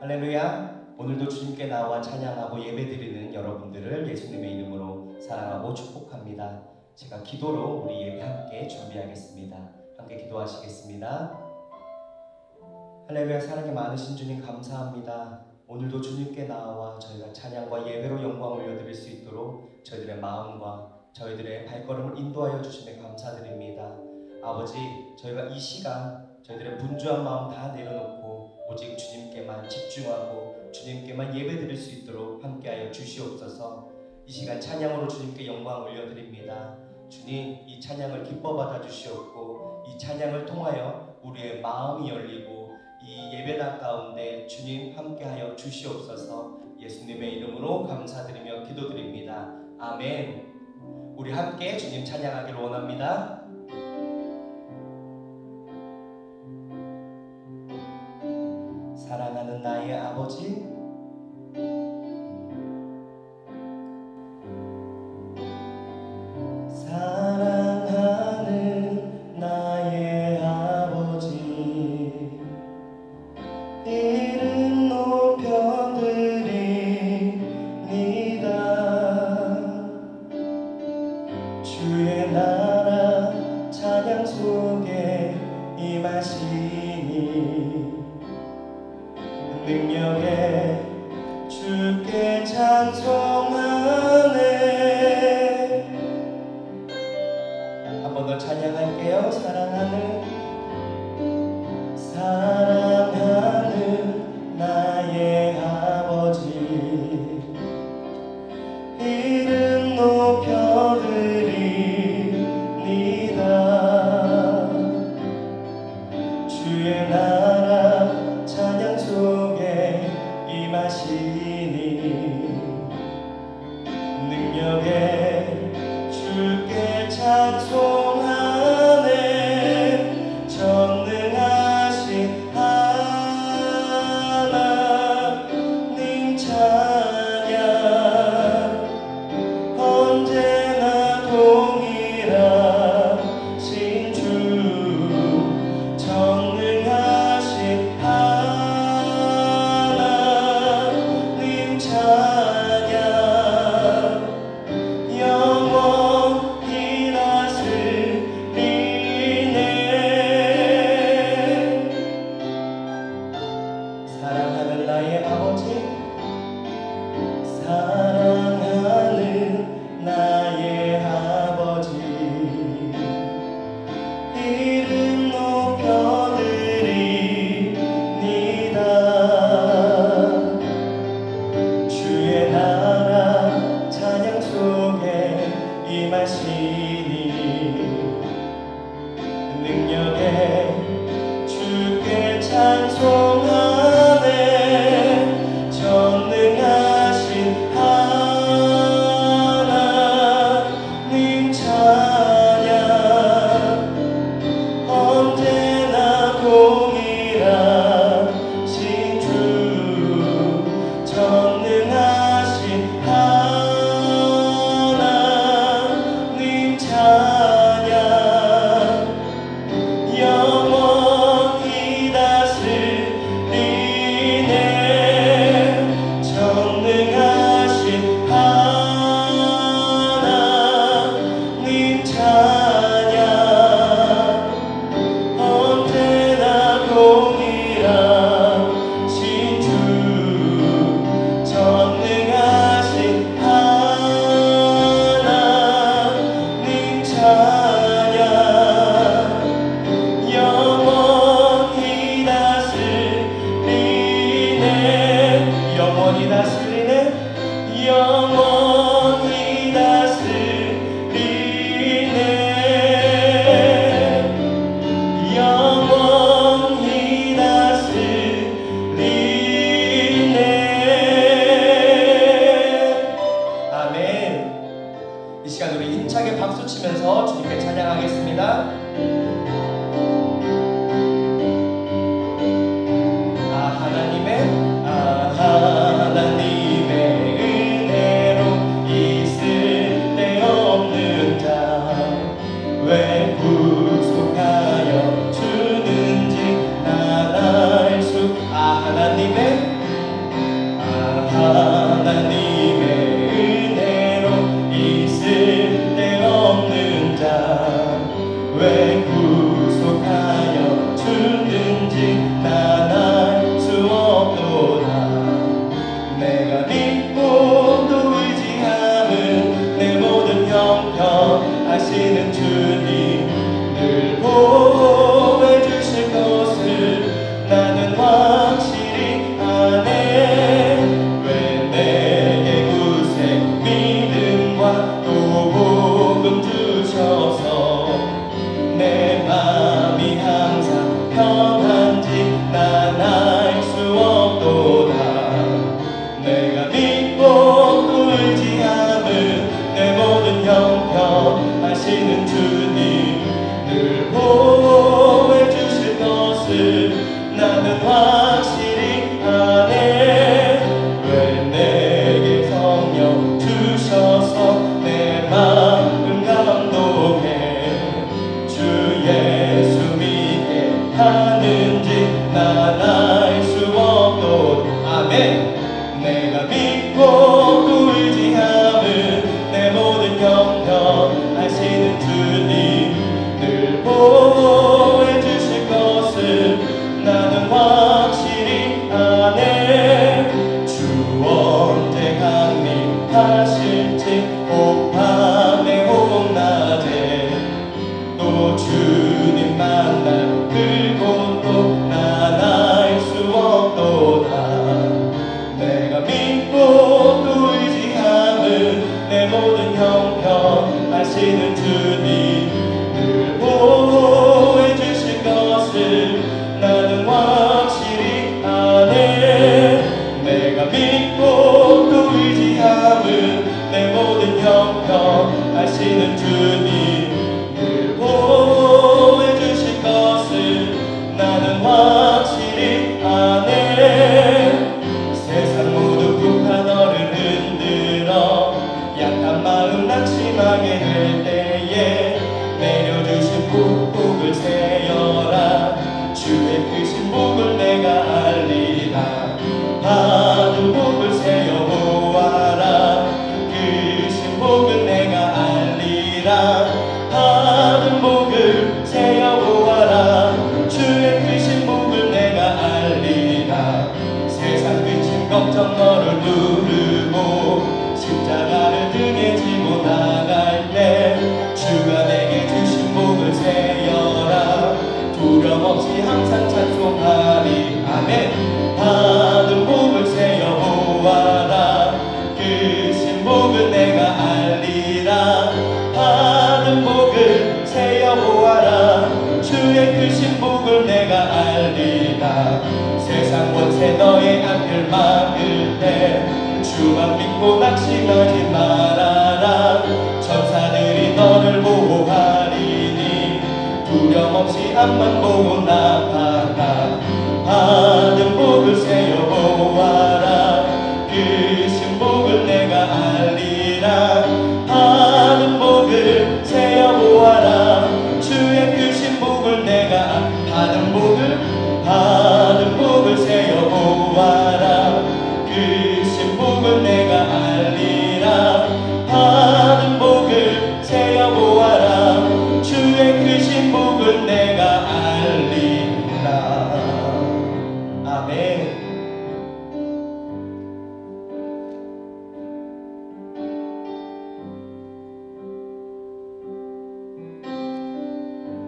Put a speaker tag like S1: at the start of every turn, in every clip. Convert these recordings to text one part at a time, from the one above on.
S1: 할렐루야. 오늘도 주님께 나와 찬양하고 예배드리는 여러분들을 예수님의 이름으로 사랑하고 축복합니다. 제가 기도로 우리 예배 함께 준비하겠습니다. 함께 기도하시겠습니다. 할렐루야. 사랑이 많으신 주님 감사합니다. 오늘도 주님께 나와 저희가 찬양과 예배로 영광 올려드릴 수 있도록 저희들의 마음과 저희들의 발걸음을 인도하여 주심에 감사드립니다. 아버지, 저희가 이 시간 저희들의 분주한 마음 다 내려놓고 오직 주님께만 집중하고 주님께만 예배드릴 수 있도록 함께하여 주시옵소서. 이 시간 찬양으로 주님께 영광 올려드립니다. 주님, 이 찬양을 기뻐 받아 주시옵고 이 찬양을 통하여 우리의 마음이 열리고 이 예배당 가운데 주님 함께하여 주시옵소서. 예수님의 이름으로 감사드리며 기도드립니다. 아멘. 우리 함께 주님 찬양하기를 원합니다. 사랑하는 나의 아버지, 사랑하는 나의 아버지, 이름 높여드립니다. 주의 나라 찬양 속에 임하시니 능력에 주께 찬송하네. 한 번 더 찬양할게요. 사랑하는 나의 아버지, 이름 높여드립니다. 주의 나라 찬양 속에 임하시니 능력에 주께 찬송하네. 전능하신 하나님 찬양 언제나 동일하신 주, 전능하신 하나님 찬양 영원히 다스리네. 사랑하는 나의 아버지, 사랑하는 나의 아버지, 이름 높여드립니다. 주의 나라 찬양 속에 임하시니 능력에 주께 찬송하네. 전능하신 하나님 찬양 언제나 동일하신 주, 전능하신 하나님 찬양 영원히 다스리네. 전능하신 하나님 찬양 언제나 동일하신 주, 전능하신 하나님 찬양 영원히 다스리네. 영원히 다스리네. 영원히 다스리네. 영원히 다스리네. 아멘. 이 시간 우리 힘차게 박수 치면서 주님께 찬양하겠습니다. 하나님의 은혜로 내가 믿고 또 의지함은 내 모든 형편 아시는 주님 늘 보호해 주실 것을 나는 확실히 아네. 왜 내게 구색 믿음과 또 복음 주셔서 내 맘이 항상 편한지 난 알 수 없도다. 내가 믿고 또 의지함은 내 모든 형편 아시는 주님 늘 보호해 주실 것을 나는 확실히 아네. 왜 내게 성령 주셔서 내 마음 감동해 주 예수 믿게 하는지 난 알 수 없도다. 아멘. 내가 믿고 또 의지함은 내 모든 형편 아시는 주님 늘 보호해 주실 것을 나는 확실히 아네. 주 언제 강림하실지 혹 밤에 혹 낮에 또 주님 만날 그곳도 난 알 수 없도다. 내가 믿고 또 의지함은 내 모든 형편 아시는 주님 늘 보호해 주실 것을 나는 확실히 아네. 내가 믿고 또 의지함은 내 모든 형편 아시는 주님 늘 보호해 주실 것을 나는 확실히 아네. 세상 모두 불타 너를 흔들어 약한 마음 낙심하게 될 때에 내려주신 복을 세어라. 주의 크신 복을 내가 알리라. 받은 복을 세어 보아라. 크신 복을 내가 알리라. 받은 복을 세어 보아라. 주의 크신 복을 내가 알리라. 세상 근심 걱정 너를 누르고 십자가를 등에 지고 나갈 때 주가 내게 주신 복을 세어라. 두려움 없이 항상 찬송하리. 아멘. 받은 복을 세어 보아라. 크신 복을 내가 알리라. 받은 복을 세어 보아라. 주의 크신 복을 내가 알리라. 세상 권세 너의 앞을 막을 때 주만 믿고 낙심하지 말아라. 천사들이 너를 보호하리니 두려움 없이 앞만 보고 나아가. 받은 복을 세어 보아라. 크신 복을 내가 알리라. 받은 복을 세어 보아라. 주의 크신 복을 내가 받은 복을 세어 보아라. 크신 복을 내가 알리라. 받은 복을 세어 보아라. 주의 크신 복을 내가 알리라. 아멘.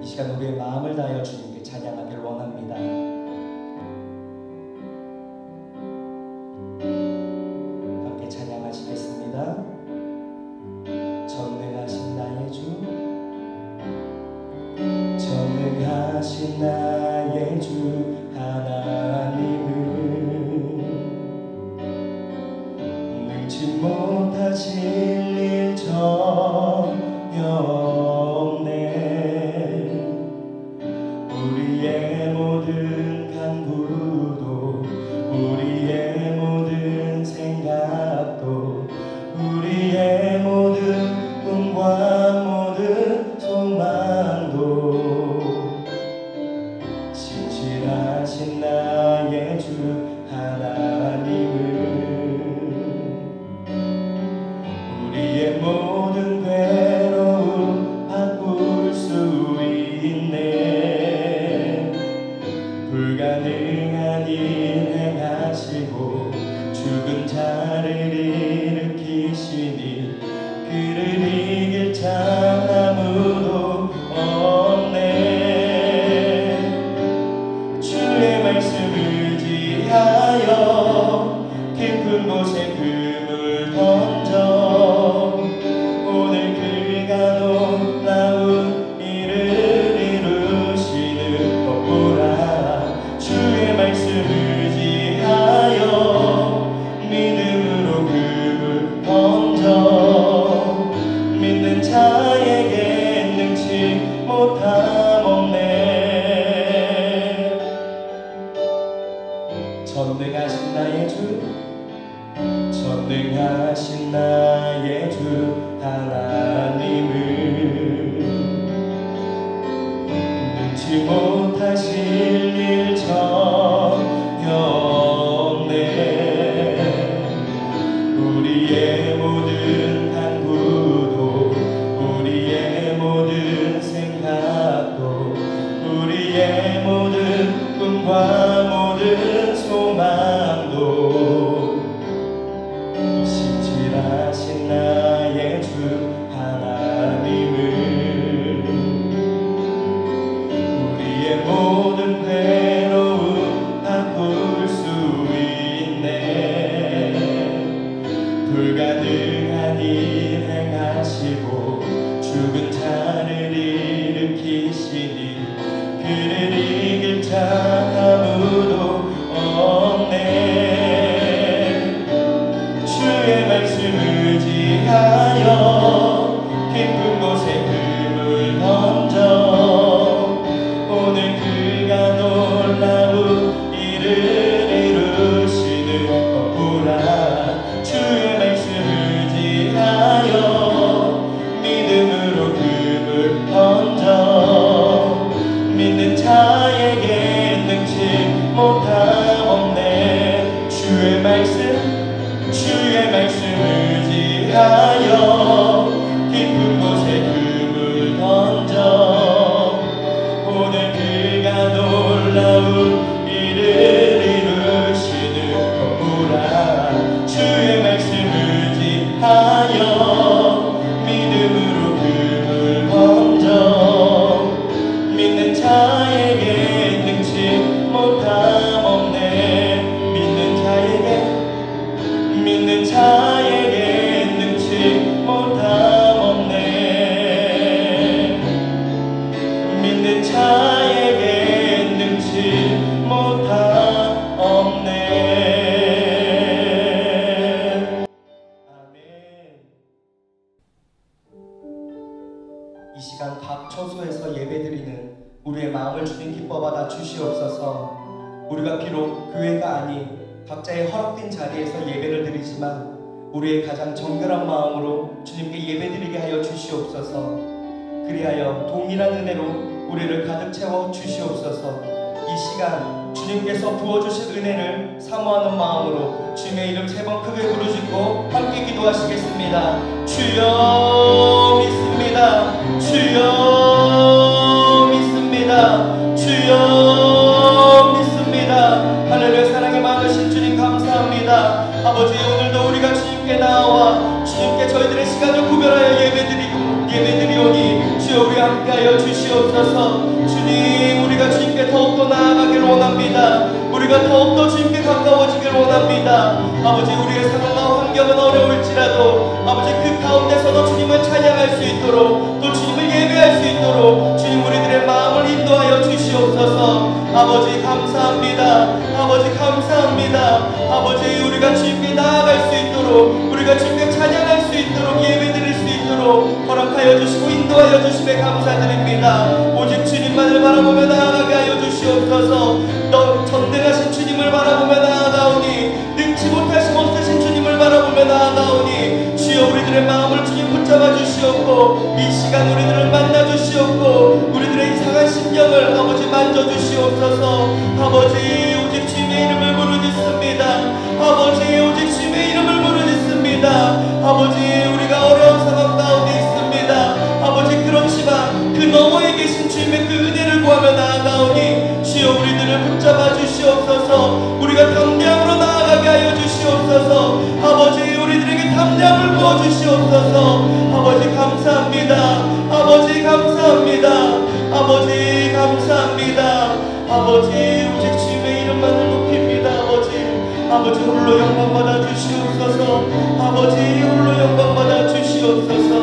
S1: 이 시간 우리의 마음을 다하여 주님께 찬양하길 원합니다. 함께 찬양하시겠습니다. 전능하신 나의 주, 전능하신 나의 주 하나님은 능치 못하실 일 전혀 없네. 우리의 모든 간구도 우리의 모든 생각도 우리의 모든 꿈과 모든 소망도 신실하신 나의 주 하나님은 우리의 모든 괴로움 자를 일으키시니 그를 이길 자 아무도 없네. 주의 말씀 의지하여 깊은 곳에 금을 던져 오늘 그가 놀라운 일을 이루시는 법보라. 주의 말씀 의지하여 믿음으로 금을 던져 믿는 자에게 능치 못함 없네. 전능하신 나의 주, 전능하신 나의 주 하나님을 능치 못하실 일 전혀 없네. 우리의 모든 간구도 우리의 모든 생각도 우리의 모든 꿈과 모든 소망도 신실하신 나의 주 하나님을 우리의 모든 괴로움 바꿀 수 있네. 불가능한 일 행하시고 죽은 자를 일으키시니 그를 이길 자 아무도 없네. 주의 말씀 의지하여 깊은 곳에 금을 던져 오늘 그가 놀라운 일을 이루시는 법보라. 주의 말씀 의지하여 믿음으로 금을 던져 믿는 자에게 능치 못함 없네. 주의 말씀 의지하여 깊은 곳에 금을 던져 오늘 그가 놀라운 일을 이루시는 법보라. 주의 말씀 의지하여 믿음으로 금을 던져 믿는 자에게 능치 못함 없네. 믿는 자에게 능치 못함 없네. 믿는 자에게 능치 못함 없네. 아멘. 이 시간 각 처소에서 예배드리는 우리의 마음을 주님 기뻐받아 주시옵소서. 우리가 비록 교회가 아닌 각자의 허락된 자리에서 예배를 드리지만 우리의 가장 정결한 마음으로 주님께 예배드리게 하여 주시옵소서. 그리하여 동일한 은혜로 우리를 가득 채워 주시옵소서. 이 시간 주님께서 부어주실 은혜를 사모하는 마음으로 주님의 이름 3번 크게 부르짖고 함께 기도하시겠습니다. 주여 믿습니다. 주여 믿습니다. 주여 믿습니다. 하늘의 사랑이 많으신 주님 감사합니다. 아버지, 오늘도 우리가 주님께 나와 주님께 저희들의 시간을 구별하여 예배드리오니 주여 우리 함께하여 주시옵소서. 주님, 우리가 주님께 더욱더 나아가길 원합니다. 우리가 더욱더 주님께 가까워지길 원합니다. 아버지, 우리의 상황과 환경은 어려울지라도 아버지 그 가운데서도 주님을 찬양할 수 있도록 또 주님을 예배할 수 있도록 주님 우리들의 마음을 인도하여 주시옵소서. 아버지 감사합니다. 아버지 감사합니다. 아버지, 우리가 주님께 나아갈 수 있도록 우리가 주님께 찬양할 수 있도록 예배드릴 수 있도록 허락하여 주시고 인도하여 주심에 감사드립니다. 오직 주님만을 바라보며 나아가게 하여 주시옵소서. 너 전능하신 주님을 바라보며 나아가오니 능치 못하심 없으신 주님을 바라보며 나아가오니 주여 우리들의 마음을 주님 붙잡아 주시옵고 이 시간 우리들을 만나 주시옵고 우리들의 이상한 심령을 아버지 만져 주시옵소서. 아버지, 오직 주님의 이름을 부르짖습니다. 아버지, 오직 주님의 이름을 부르짖습니다. 아버지, 우리가 어려운 상황 가운데 있습니다. 아버지, 그렇지만 그 너머에 계신 주님의 그 은혜를 구하며 나아가오니 주여 우리들을 붙잡아 주시옵소서. 우리가 담대함으로 나아가게 하여 주시옵소서. 아버지, 담력을 부어주시옵소서. 아버지 감사합니다. 아버지 감사합니다. 아버지 감사합니다. 아버지 오직 주님의 이름만을 높입니다. 아버지 홀로 영광 받아 주시옵소서. 아버지 홀로 영광 받아 주시옵소서.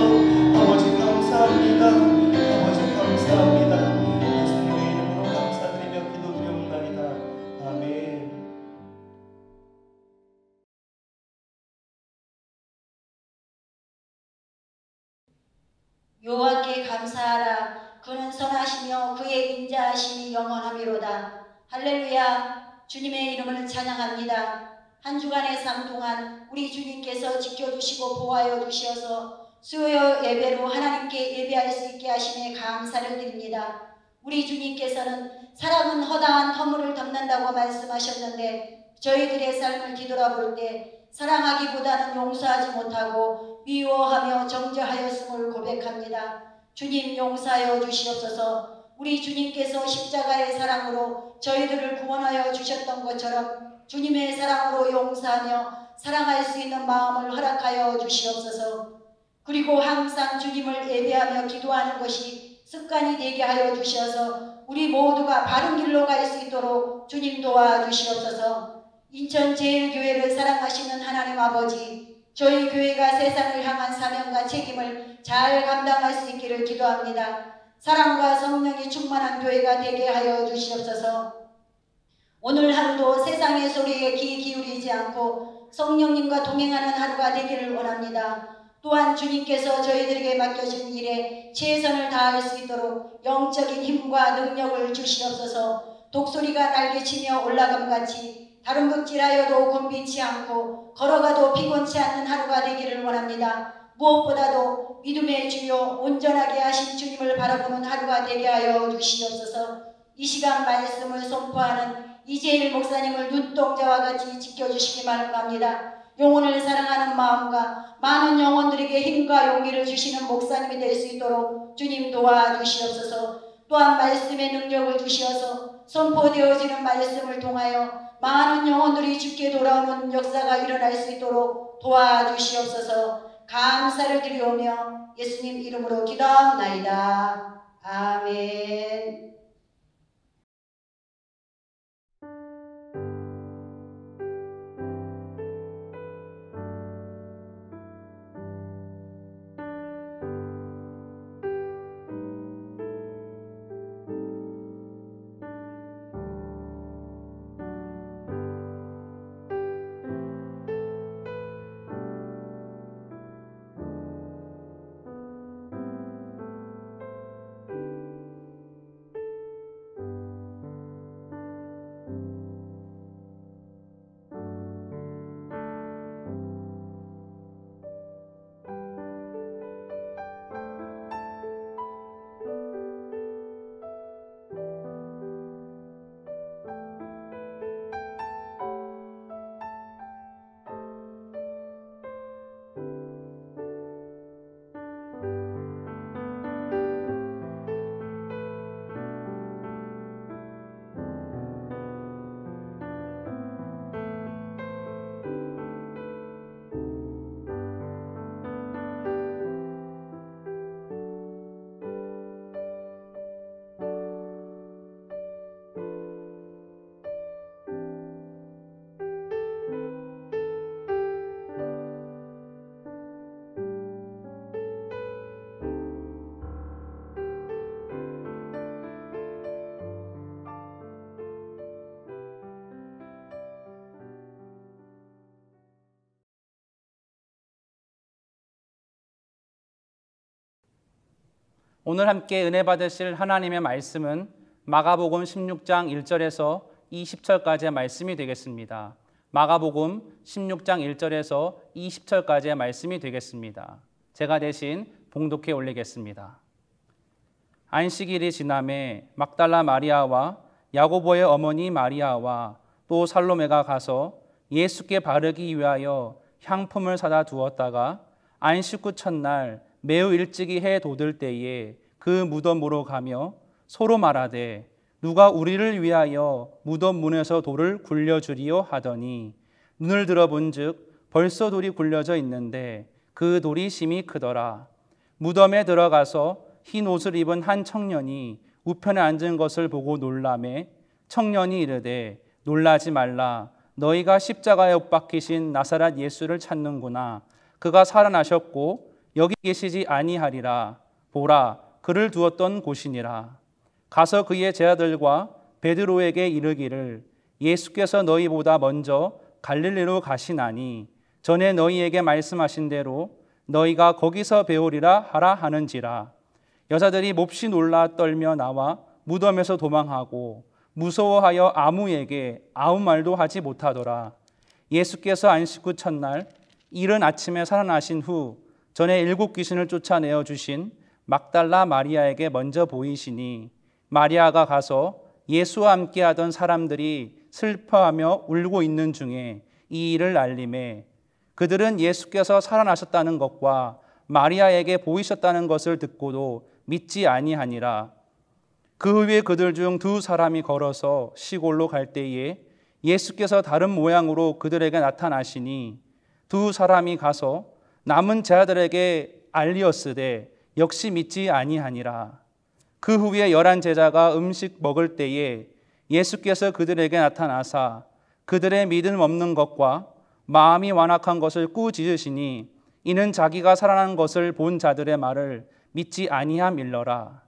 S1: 아버지 감사합니다. 아버지 감사합니다. 예수님의 이름으로 감사드리며 기도드리옵나이다. 아멘.
S2: 여호와께 감사하라. 그는 선하시며 그의 인자하심이 영원하미로다. 할렐루야. 주님의 이름을 찬양합니다. 한 주간의 삶 동안 우리 주님께서 지켜주시고 보호하여 주시어서 수요 예배로 하나님께 예배할 수 있게 하심에 감사를 드립니다. 우리 주님께서는 사람은 허다한 허물을 덮는다고 말씀하셨는데 저희들의 삶을 뒤돌아볼 때 사랑하기보다는 용서하지 못하고 미워하며 정죄하였음을 고백합니다. 주님 용서하여 주시옵소서. 우리 주님께서 십자가의 사랑으로 저희들을 구원하여 주셨던 것처럼 주님의 사랑으로 용서하며 사랑할 수 있는 마음을 허락하여 주시옵소서. 그리고 항상 주님을 예배하며 기도하는 것이 습관이 되게 하여 주셔서 우리 모두가 바른 길로 갈 수 있도록 주님 도와주시옵소서. 인천제일교회를 사랑하시는 하나님 아버지, 저희 교회가 세상을 향한 사명과 책임을 잘 감당할 수 있기를 기도합니다. 사랑과 성령이 충만한 교회가 되게 하여 주시옵소서. 오늘 하루도 세상의 소리에 귀 기울이지 않고 성령님과 동행하는 하루가 되기를 원합니다. 또한 주님께서 저희들에게 맡겨진 일에 최선을 다할 수 있도록 영적인 힘과 능력을 주시옵소서. 독수리가 날개치며 올라감같이 다름극질하여도 곤비치 않고 걸어가도 피곤치 않는 하루가 되기를 원합니다. 무엇보다도 믿음의 주요 온전하게 하신 주님을 바라보는 하루가 되게 하여 주시옵소서. 이 시간 말씀을 선포하는 이재일 목사님을 눈동자와 같이 지켜주시기만 합니다. 영혼을 사랑하는 마음과 많은 영혼들에게 힘과 용기를 주시는 목사님이 될 수 있도록 주님 도와주시옵소서. 또한 말씀의 능력을 주시어서 선포되어지는 말씀을 통하여 많은 영혼들이 주께 돌아오는 역사가 일어날 수 있도록 도와주시옵소서. 감사를 드리오며 예수님 이름으로 기도하옵나이다. 아멘.
S3: 오늘 함께 은혜 받으실 하나님의 말씀은 마가복음 16장 1절에서 20절까지의 말씀이 되겠습니다. 마가복음 16장 1절에서 20절까지의 말씀이 되겠습니다. 제가 대신 봉독해 올리겠습니다. 안식일이 지남에 막달라 마리아와 야고보의 어머니 마리아와 또 살로메가 가서 예수께 바르기 위하여 향품을 사다 두었다가 안식 후 첫날 매우 일찍이 해 돋을 때에 그 무덤으로 가며 서로 말하되 누가 우리를 위하여 무덤 문에서 돌을 굴려주리요 하더니 눈을 들어본즉 벌써 돌이 굴려져 있는데 그 돌이 심히 크더라. 무덤에 들어가서 흰 옷을 입은 한 청년이 우편에 앉은 것을 보고 놀라매 청년이 이르되 놀라지 말라. 너희가 십자가에 못 박히신 나사렛 예수를 찾는구나. 그가 살아나셨고 여기 계시지 아니하리라. 보라, 그를 두었던 곳이니라. 가서 그의 제자들과 베드로에게 이르기를 예수께서 너희보다 먼저 갈릴리로 가시나니 전에 너희에게 말씀하신 대로 너희가 거기서 배우리라 하라 하는지라. 여자들이 몹시 놀라 떨며 나와 무덤에서 도망하고 무서워하여 아무에게 아무 말도 하지 못하더라. 예수께서 안식 후 첫날 이른 아침에 살아나신 후 전에 7 귀신을 쫓아내어 주신 막달라 마리아에게 먼저 보이시니 마리아가 가서 예수와 함께하던 사람들이 슬퍼하며 울고 있는 중에 이 일을 알림해 그들은 예수께서 살아나셨다는 것과 마리아에게 보이셨다는 것을 듣고도 믿지 아니하니라. 그 후에 그들 중 2 사람이 걸어서 시골로 갈 때에 예수께서 다른 모양으로 그들에게 나타나시니 2 사람이 가서 남은 제자들에게 알리었으되 역시 믿지 아니하니라. 그 후에 11 제자가 음식 먹을 때에 예수께서 그들에게 나타나사 그들의 믿음 없는 것과 마음이 완악한 것을 꾸짖으시니 이는 자기가 살아난 것을 본 자들의 말을 믿지 아니함일러라.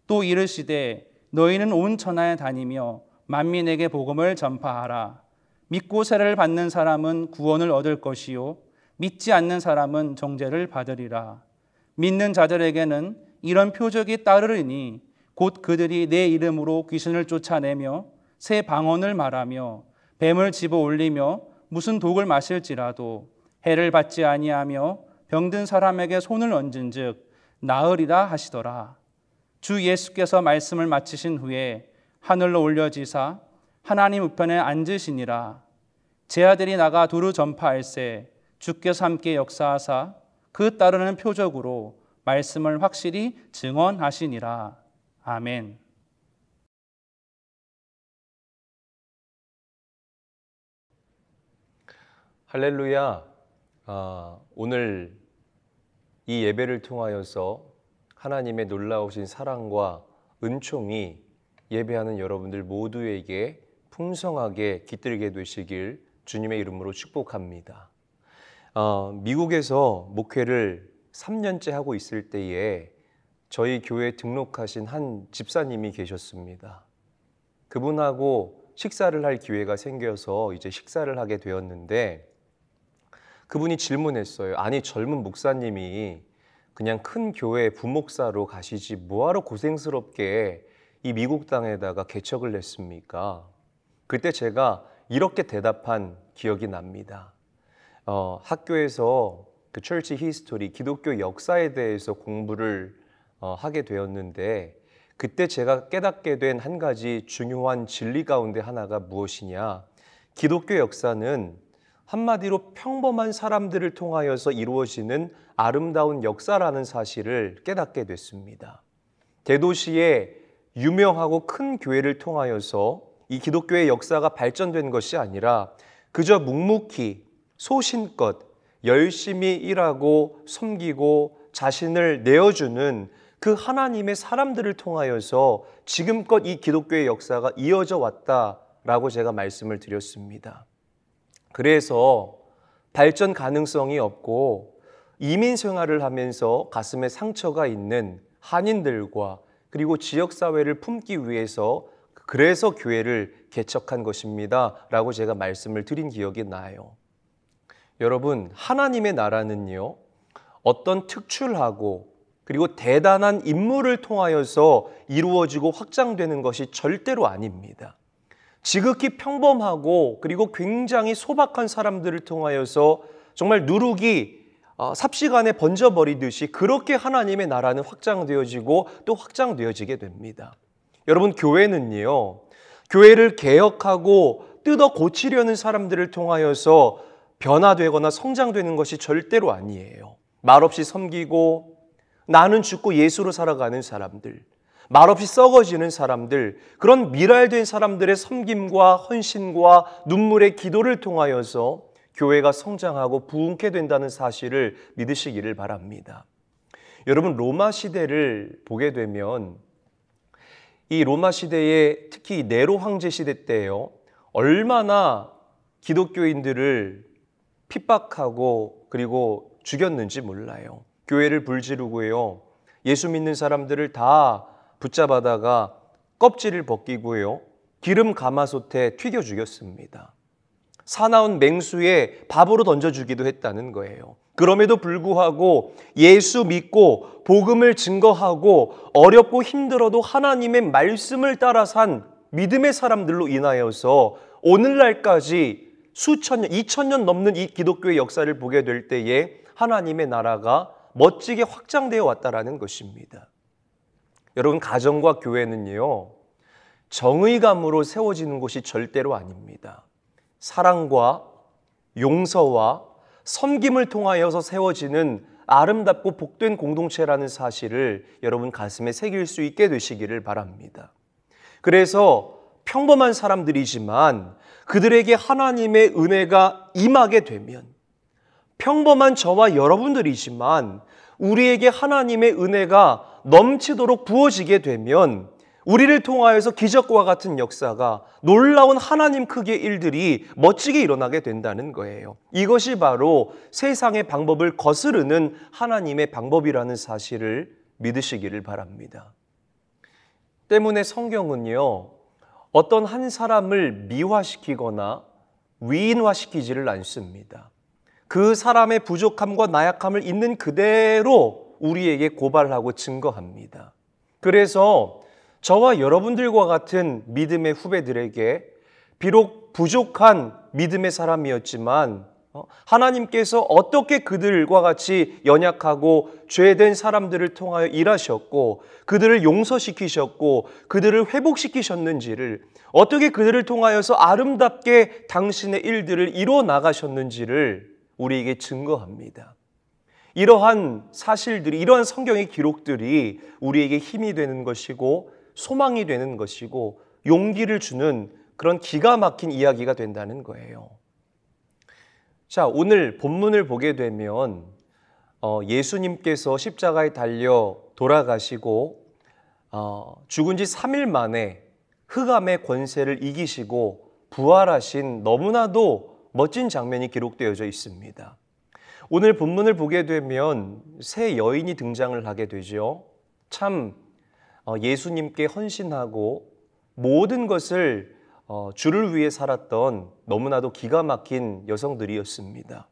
S3: 또 이르시되 너희는 온 천하에 다니며 만민에게 복음을 전파하라. 믿고 세례를 받는 사람은 구원을 얻을 것이요 믿지 않는 사람은 정죄를 받으리라. 믿는 자들에게는 이런 표적이 따르리니 곧 그들이 내 이름으로 귀신을 쫓아내며 새 방언을 말하며 뱀을 집어 올리며 무슨 독을 마실지라도 해를 받지 아니하며 병든 사람에게 손을 얹은즉 나으리라 하시더라. 주 예수께서 말씀을 마치신 후에 하늘로 올려지사 하나님 우편에 앉으시니라. 제자들이 나가 두루 전파할세 주께서 함께 역사하사 그 따르는 표적으로 말씀을 확실히 증언하시니라. 아멘.
S4: 할렐루야. 오늘 이 예배를 통하여서 하나님의 놀라우신 사랑과 은총이 예배하는 여러분들 모두에게 풍성하게 깃들게 되시길 주님의 이름으로 축복합니다. 미국에서 목회를 3년째 하고 있을 때에 저희 교회에 등록하신 한 집사님이 계셨습니다. 그분하고 식사를 할 기회가 생겨서 이제 식사를 하게 되었는데 그분이 질문했어요. 아니 젊은 목사님이 그냥 큰 교회 부목사로 가시지 뭐하러 고생스럽게 이 미국 땅에다가 개척을 냈습니까? 그때 제가 이렇게 대답한 기억이 납니다. 학교에서 그 철치 히스토리, 기독교 역사에 대해서 공부를 하게 되었는데 그때 제가 깨닫게 된 한 가지 중요한 진리 가운데 하나가 무엇이냐? 기독교 역사는 한마디로 평범한 사람들을 통하여서 이루어지는 아름다운 역사라는 사실을 깨닫게 됐습니다. 대도시의 유명하고 큰 교회를 통하여서 이 기독교의 역사가 발전된 것이 아니라 그저 묵묵히 소신껏 열심히 일하고 섬기고 자신을 내어주는 그 하나님의 사람들을 통하여서 지금껏 이 기독교의 역사가 이어져 왔다라고 제가 말씀을 드렸습니다. 그래서 발전 가능성이 없고 이민 생활을 하면서 가슴에 상처가 있는 한인들과 그리고 지역사회를 품기 위해서 그래서 교회를 개척한 것입니다 라고 제가 말씀을 드린 기억이 나요. 여러분, 하나님의 나라는요 어떤 특출하고 그리고 대단한 인물을 통하여서 이루어지고 확장되는 것이 절대로 아닙니다. 지극히 평범하고 그리고 굉장히 소박한 사람들을 통하여서 정말 누룩이 삽시간에 번져버리듯이 그렇게 하나님의 나라는 확장되어지고 또 확장되어지게 됩니다. 여러분, 교회는요 교회를 개혁하고 뜯어 고치려는 사람들을 통하여서 변화되거나 성장되는 것이 절대로 아니에요. 말없이 섬기고 나는 죽고 예수로 살아가는 사람들, 말없이 썩어지는 사람들, 그런 미랄된 사람들의 섬김과 헌신과 눈물의 기도를 통하여서 교회가 성장하고 부흥케 된다는 사실을 믿으시기를 바랍니다. 여러분, 로마 시대를 보게 되면 이 로마 시대에 특히 네로 황제 시대 때요, 얼마나 기독교인들을 핍박하고 그리고 죽였는지 몰라요. 교회를 불지르고요, 예수 믿는 사람들을 다 붙잡아다가 껍질을 벗기고요, 기름 가마솥에 튀겨 죽였습니다. 사나운 맹수에 밥으로 던져 주기도 했다는 거예요. 그럼에도 불구하고 예수 믿고 복음을 증거하고 어렵고 힘들어도 하나님의 말씀을 따라 산 믿음의 사람들로 인하여서 오늘날까지 수천 년, 2000년 넘는 이 기독교의 역사를 보게 될 때에 하나님의 나라가 멋지게 확장되어 왔다라는 것입니다. 여러분, 가정과 교회는요, 정의감으로 세워지는 곳이 절대로 아닙니다. 사랑과 용서와 섬김을 통하여서 세워지는 아름답고 복된 공동체라는 사실을 여러분 가슴에 새길 수 있게 되시기를 바랍니다. 그래서 평범한 사람들이지만 그들에게 하나님의 은혜가 임하게 되면, 평범한 저와 여러분들이지만 우리에게 하나님의 은혜가 넘치도록 부어지게 되면 우리를 통하여서 기적과 같은 역사가, 놀라운 하나님 크기의 일들이 멋지게 일어나게 된다는 거예요. 이것이 바로 세상의 방법을 거스르는 하나님의 방법이라는 사실을 믿으시기를 바랍니다. 때문에 성경은요, 어떤 한 사람을 미화시키거나 위인화시키지를 않습니다. 그 사람의 부족함과 나약함을 있는 그대로 우리에게 고발하고 증거합니다. 그래서 저와 여러분들과 같은 믿음의 후배들에게 비록 부족한 믿음의 사람이었지만 하나님께서 어떻게 그들과 같이 연약하고 죄된 사람들을 통하여 일하셨고 그들을 용서시키셨고 그들을 회복시키셨는지를, 어떻게 그들을 통하여서 아름답게 당신의 일들을 이루어 나가셨는지를 우리에게 증거합니다. 이러한 사실들이, 이러한 성경의 기록들이 우리에게 힘이 되는 것이고 소망이 되는 것이고 용기를 주는 그런 기가 막힌 이야기가 된다는 거예요. 자, 오늘 본문을 보게 되면 예수님께서 십자가에 달려 돌아가시고 죽은 지 3일 만에 흑암의 권세를 이기시고 부활하신 너무나도 멋진 장면이 기록되어져 있습니다. 오늘 본문을 보게 되면 세 여인이 등장을 하게 되죠. 참 예수님께 헌신하고 모든 것을 주를 위해 살았던 너무나도 기가 막힌 여성들이었습니다.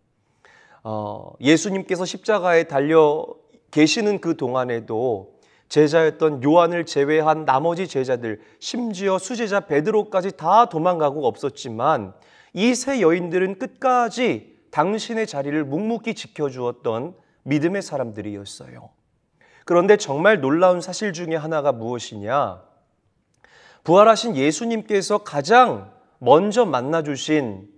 S4: 예수님께서 십자가에 달려 계시는 그 동안에도 제자였던 요한을 제외한 나머지 제자들, 심지어 수제자 베드로까지 다 도망가고 없었지만 이 세 여인들은 끝까지 당신의 자리를 묵묵히 지켜주었던 믿음의 사람들이었어요. 그런데 정말 놀라운 사실 중에 하나가 무엇이냐? 부활하신 예수님께서 가장 먼저 만나주신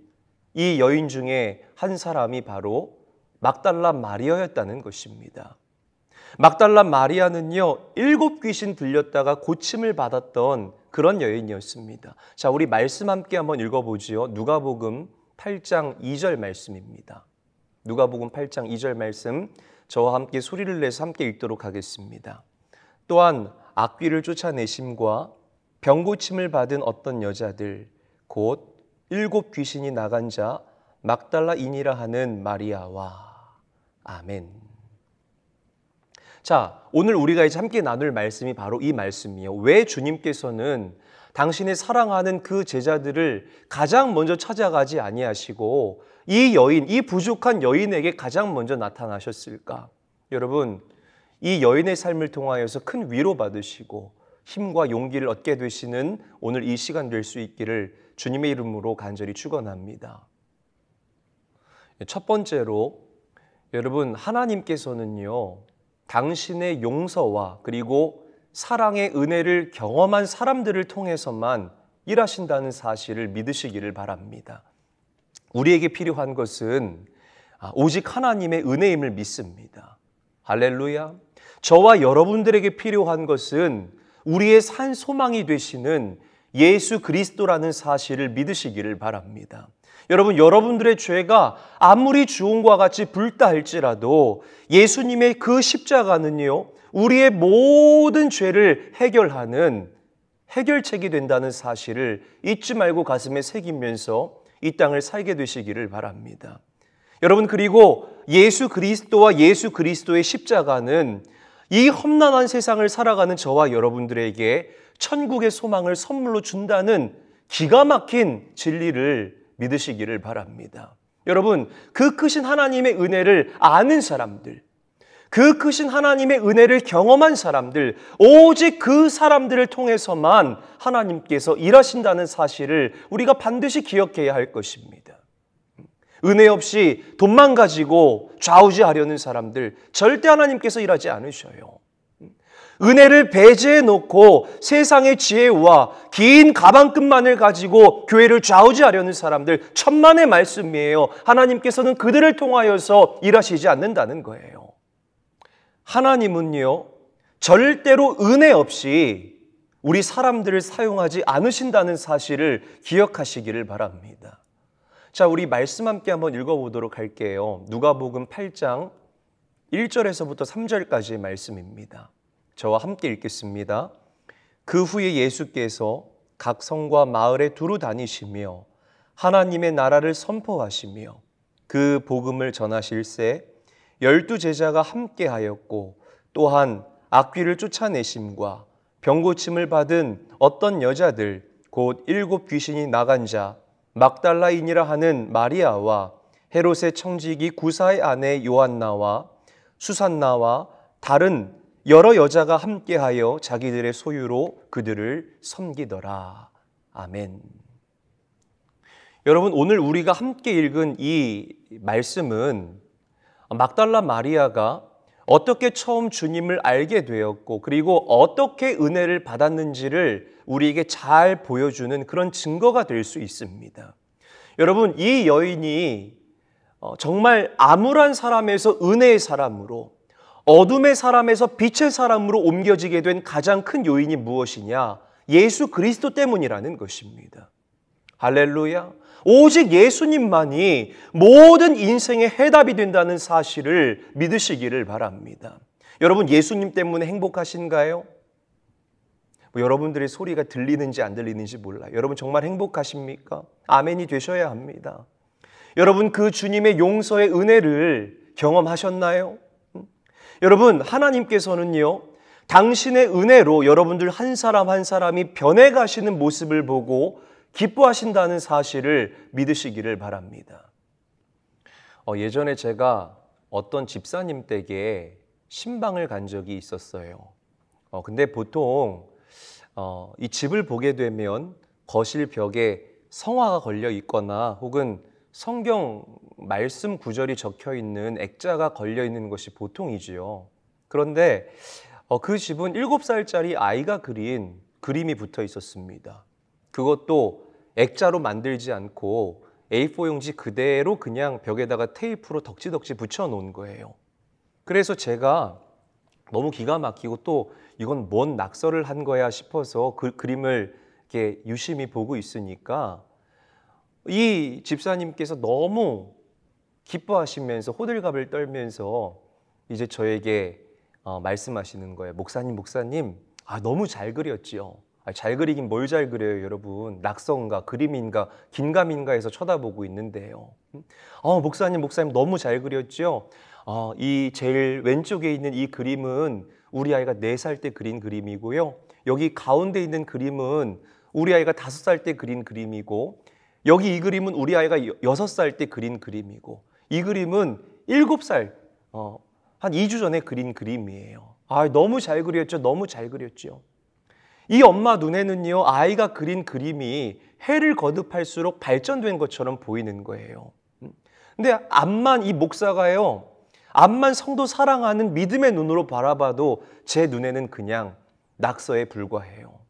S4: 이 여인 중에 한 사람이 바로 막달라 마리아였다는 것입니다. 막달라 마리아는요, 7 귀신 들렸다가 고침을 받았던 그런 여인이었습니다. 자, 우리 말씀 함께 한번 읽어보지요. 누가복음 8장 2절 말씀입니다. 누가복음 8장 2절 말씀, 저와 함께 소리를 내서 함께 읽도록 하겠습니다. 또한 악귀를 쫓아내심과 병고침을 받은 어떤 여자들, 곧 7 귀신이 나간 자 막달라인이라 하는 마리아와. 아멘. 자, 오늘 우리가 이제 함께 나눌 말씀이 바로 이 말씀이에요. 왜 주님께서는 당신의 사랑하는 그 제자들을 가장 먼저 찾아가지 아니하시고 이 여인, 이 부족한 여인에게 가장 먼저 나타나셨을까? 여러분, 이 여인의 삶을 통하여서 큰 위로 받으시고 힘과 용기를 얻게 되시는 오늘 이 시간 될 수 있기를 주님의 이름으로 간절히 축원합니다. 첫 번째로, 여러분, 하나님께서는요, 당신의 용서와 그리고 사랑의 은혜를 경험한 사람들을 통해서만 일하신다는 사실을 믿으시기를 바랍니다. 우리에게 필요한 것은 오직 하나님의 은혜임을 믿습니다. 할렐루야. 저와 여러분들에게 필요한 것은 우리의 산 소망이 되시는 예수 그리스도라는 사실을 믿으시기를 바랍니다. 여러분, 여러분들의 죄가 아무리 주홍과 같이 붉다 할지라도 예수님의 그 십자가는요, 우리의 모든 죄를 해결하는 해결책이 된다는 사실을 잊지 말고 가슴에 새기면서 이 땅을 살게 되시기를 바랍니다. 여러분, 그리고 예수 그리스도와 예수 그리스도의 십자가는 이 험난한 세상을 살아가는 저와 여러분들에게 천국의 소망을 선물로 준다는 기가 막힌 진리를 믿으시기를 바랍니다. 여러분, 그 크신 하나님의 은혜를 아는 사람들, 그 크신 하나님의 은혜를 경험한 사람들, 오직 그 사람들을 통해서만 하나님께서 일하신다는 사실을 우리가 반드시 기억해야 할 것입니다. 은혜 없이 돈만 가지고 좌우지하려는 사람들, 절대 하나님께서 일하지 않으셔요. 은혜를 배제해 놓고 세상의 지혜와 긴 가방끈만을 가지고 교회를 좌우지하려는 사람들, 천만의 말씀이에요. 하나님께서는 그들을 통하여서 일하시지 않는다는 거예요. 하나님은요, 절대로 은혜 없이 우리 사람들을 사용하지 않으신다는 사실을 기억하시기를 바랍니다. 자, 우리 말씀 함께 한번 읽어보도록 할게요. 누가복음 8장 1절에서부터 3절까지의 말씀입니다. 저와 함께 읽겠습니다. 그 후에 예수께서 각 성과 마을에 두루 다니시며 하나님의 나라를 선포하시며 그 복음을 전하실새 12 제자가 함께하였고 또한 악귀를 쫓아내심과 병고침을 받은 어떤 여자들 곧 7 귀신이 나간 자 막달라인이라 하는 마리아와 헤롯의 청지기 구사의 아내 요한나와 수산나와 다른 여러 여자가 함께하여 자기들의 소유로 그들을 섬기더라. 아멘. 여러분, 오늘 우리가 함께 읽은 이 말씀은 막달라 마리아가 어떻게 처음 주님을 알게 되었고 그리고 어떻게 은혜를 받았는지를 우리에게 잘 보여주는 그런 증거가 될 수 있습니다. 여러분, 이 여인이 정말 암울한 사람에서 은혜의 사람으로, 어둠의 사람에서 빛의 사람으로 옮겨지게 된 가장 큰 요인이 무엇이냐? 예수 그리스도 때문이라는 것입니다. 할렐루야. 오직 예수님만이 모든 인생의 해답이 된다는 사실을 믿으시기를 바랍니다. 여러분, 예수님 때문에 행복하신가요? 여러분들의 소리가 들리는지 안 들리는지 몰라요. 여러분 정말 행복하십니까? 아멘이 되셔야 합니다. 여러분, 그 주님의 용서의 은혜를 경험하셨나요? 여러분, 하나님께서는요, 당신의 은혜로 여러분들 한 사람 한 사람이 변해가시는 모습을 보고 기뻐하신다는 사실을 믿으시기를 바랍니다. 예전에 제가 어떤 집사님 댁에 신방을 간 적이 있었어요. 근데 보통 이 집을 보게 되면 거실 벽에 성화가 걸려 있거나 혹은 성경 말씀 구절이 적혀 있는 액자가 걸려 있는 것이 보통이지요. 그런데 그 집은 7살짜리 아이가 그린 그림이 붙어 있었습니다. 그것도 액자로 만들지 않고 A4 용지 그대로 그냥 벽에다가 테이프로 덕지덕지 붙여 놓은 거예요. 그래서 제가 너무 기가 막히고 또 이건 뭔 낙서를 한 거야 싶어서 그 그림을 이렇게 유심히 보고 있으니까 이 집사님께서 너무 기뻐하시면서 호들갑을 떨면서 이제 저에게 말씀하시는 거예요. 목사님, 너무 잘 그렸지요. 잘 그리긴 뭘 잘 그려요, 여러분. 낙서인가 그림인가 긴감인가 해서 쳐다보고 있는데요. 목사님 너무 잘 그렸죠. 이 제일 왼쪽에 있는 이 그림은 우리 아이가 4살 때 그린 그림이고요. 여기 가운데 있는 그림은 우리 아이가 5살 때 그린 그림이고, 여기 이 그림은 우리 아이가 6살 때 그린 그림이고, 이 그림은 7살 한 2주 전에 그린 그림이에요. 너무 잘 그렸죠. 너무 잘 그렸죠. 이 엄마 눈에는요, 아이가 그린 그림이 해를 거듭할수록 발전된 것처럼 보이는 거예요. 근데 암만 이 목사가요, 암만 성도 사랑하는 믿음의 눈으로 바라봐도 제 눈에는 그냥 낙서에 불과해요.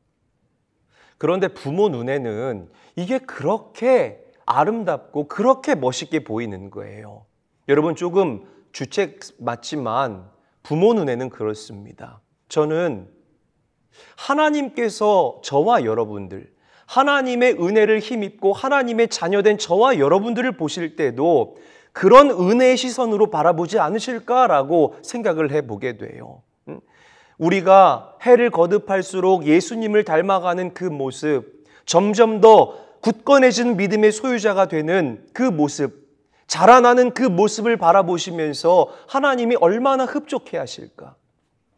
S4: 그런데 부모 눈에는 이게 그렇게 아름답고 그렇게 멋있게 보이는 거예요. 여러분, 조금 주책 맞지만 부모 눈에는 그렇습니다. 저는 하나님께서 저와 여러분들, 하나님의 은혜를 힘입고 하나님의 자녀된 저와 여러분들을 보실 때도 그런 은혜의 시선으로 바라보지 않으실까라고 생각을 해보게 돼요. 우리가 해를 거듭할수록 예수님을 닮아가는 그 모습, 점점 더 굳건해진 믿음의 소유자가 되는 그 모습, 자라나는 그 모습을 바라보시면서 하나님이 얼마나 흡족해 하실까?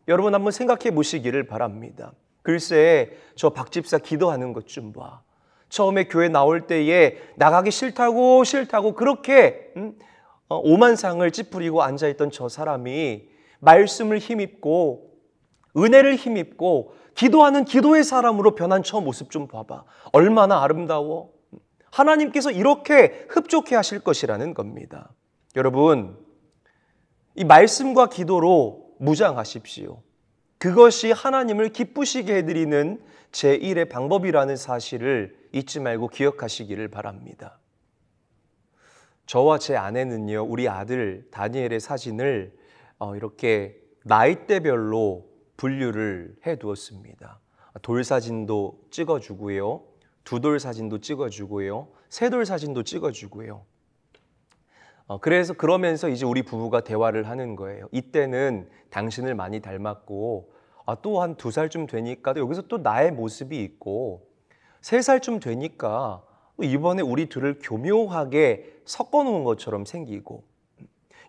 S4: 여러분 한번 생각해 보시기를 바랍니다. 글쎄 저 박 집사 기도하는 것 좀 봐. 처음에 교회 나올 때에 나가기 싫다고 그렇게 오만상을 찌푸리고 앉아있던 저 사람이 말씀을 힘입고 은혜를 힘입고 기도하는 기도의 사람으로 변한 저 모습 좀 봐봐. 얼마나 아름다워. 하나님께서 이렇게 흡족해 하실 것이라는 겁니다. 여러분, 이 말씀과 기도로 무장하십시오. 그것이 하나님을 기쁘시게 해드리는 제1의 방법이라는 사실을 잊지 말고 기억하시기를 바랍니다. 저와 제 아내는요, 우리 아들 다니엘의 사진을 이렇게 나이대별로 분류를 해두었습니다. 돌 사진도 찍어주고요, 두돌 사진도 찍어주고요, 세돌 사진도 찍어주고요. 그러면서 이제 우리 부부가 대화를 하는 거예요. 이때는 당신을 많이 닮았고 또 한 2살쯤 되니까 여기서 또 나의 모습이 있고 3살쯤 되니까 이번에 우리 둘을 교묘하게 섞어놓은 것처럼 생기고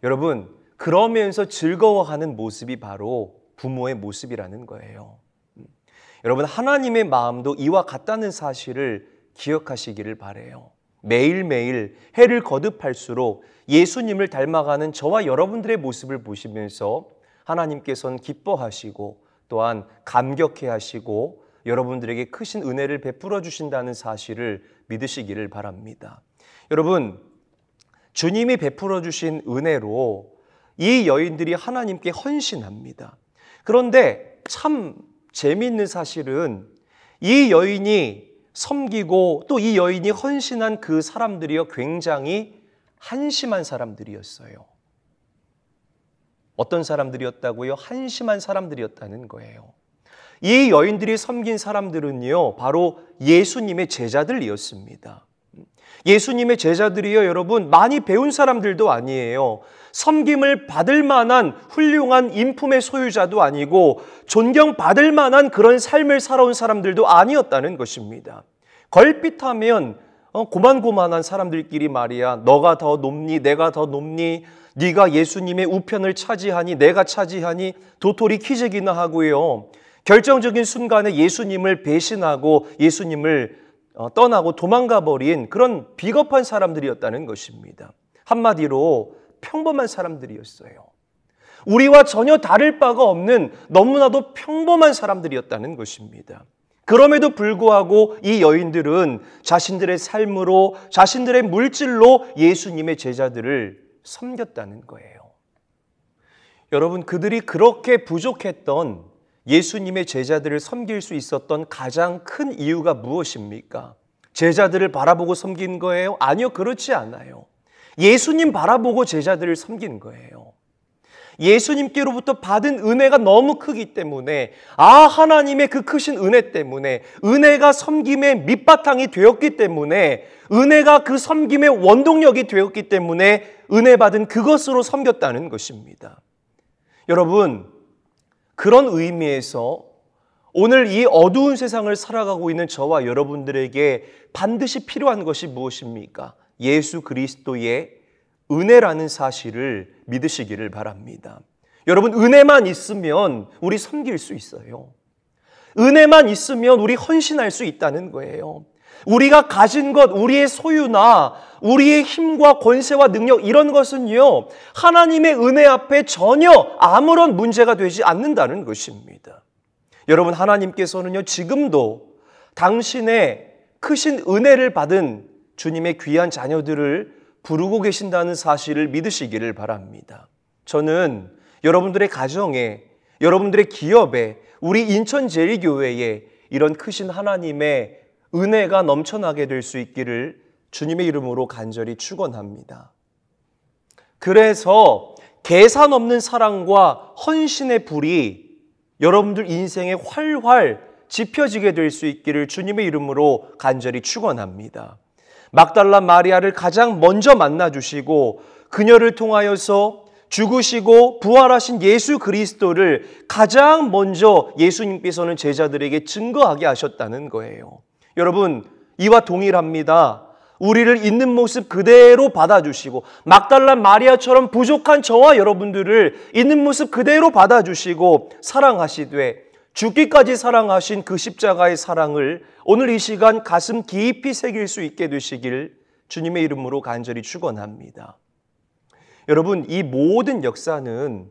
S4: 여러분 그러면서 즐거워하는 모습이 바로 부모의 모습이라는 거예요. 여러분 하나님의 마음도 이와 같다는 사실을 기억하시기를 바라요. 매일매일 해를 거듭할수록 예수님을 닮아가는 저와 여러분들의 모습을 보시면서 하나님께서는 기뻐하시고 또한 감격해 하시고 여러분들에게 크신 은혜를 베풀어 주신다는 사실을 믿으시기를 바랍니다. 여러분, 주님이 베풀어 주신 은혜로 이 여인들이 하나님께 헌신합니다. 그런데 참 재미있는 사실은 이 여인이 섬기고 또 이 여인이 헌신한 그 사람들이요 굉장히 한심한 사람들이었어요. 어떤 사람들이었다고요? 한심한 사람들이었다는 거예요. 이 여인들이 섬긴 사람들은요 바로 예수님의 제자들이었습니다. 예수님의 제자들이요 여러분 많이 배운 사람들도 아니에요. 섬김을 받을 만한 훌륭한 인품의 소유자도 아니고 존경받을 만한 그런 삶을 살아온 사람들도 아니었다는 것입니다. 걸핏하면 고만고만한 사람들끼리 말이야 너가 더 높니 내가 더 높니 네가 예수님의 우편을 차지하니 내가 차지하니 도토리 키재기나 하고요. 결정적인 순간에 예수님을 배신하고 예수님을 떠나고 도망가 버린 그런 비겁한 사람들이었다는 것입니다. 한마디로 평범한 사람들이었어요. 우리와 전혀 다를 바가 없는 너무나도 평범한 사람들이었다는 것입니다. 그럼에도 불구하고 이 여인들은 자신들의 삶으로 자신들의 물질로 예수님의 제자들을 섬겼다는 거예요. 여러분 그들이 그렇게 부족했던 예수님의 제자들을 섬길 수 있었던 가장 큰 이유가 무엇입니까? 제자들을 바라보고 섬긴 거예요? 아니요, 그렇지 않아요. 예수님 바라보고 제자들을 섬긴 거예요. 예수님께로부터 받은 은혜가 너무 크기 때문에 하나님의 그 크신 은혜 때문에 은혜가 섬김의 밑바탕이 되었기 때문에 은혜가 그 섬김의 원동력이 되었기 때문에 은혜 받은 그것으로 섬겼다는 것입니다. 여러분 그런 의미에서 오늘 이 어두운 세상을 살아가고 있는 저와 여러분들에게 반드시 필요한 것이 무엇입니까? 예수 그리스도의 은혜라는 사실을 믿으시기를 바랍니다. 여러분 은혜만 있으면 우리 섬길 수 있어요. 은혜만 있으면 우리 헌신할 수 있다는 거예요. 우리가 가진 것, 우리의 소유나 우리의 힘과 권세와 능력 이런 것은요 하나님의 은혜 앞에 전혀 아무런 문제가 되지 않는다는 것입니다. 여러분 하나님께서는요 지금도 당신의 크신 은혜를 받은 주님의 귀한 자녀들을 부르고 계신다는 사실을 믿으시기를 바랍니다. 저는 여러분들의 가정에, 여러분들의 기업에, 우리 인천제일교회에 이런 크신 하나님의 은혜가 넘쳐나게 될 수 있기를 주님의 이름으로 간절히 축원합니다. 그래서 계산 없는 사랑과 헌신의 불이 여러분들 인생에 활활 짚혀지게 될 수 있기를 주님의 이름으로 간절히 축원합니다. 막달라 마리아를 가장 먼저 만나주시고 그녀를 통하여서 죽으시고 부활하신 예수 그리스도를 가장 먼저 예수님께서는 제자들에게 증거하게 하셨다는 거예요. 여러분, 이와 동일합니다. 우리를 있는 모습 그대로 받아주시고 막달라 마리아처럼 부족한 저와 여러분들을 있는 모습 그대로 받아주시고 사랑하시되 죽기까지 사랑하신 그 십자가의 사랑을 오늘 이 시간 가슴 깊이 새길 수 있게 되시길 주님의 이름으로 간절히 축원합니다. 여러분, 이 모든 역사는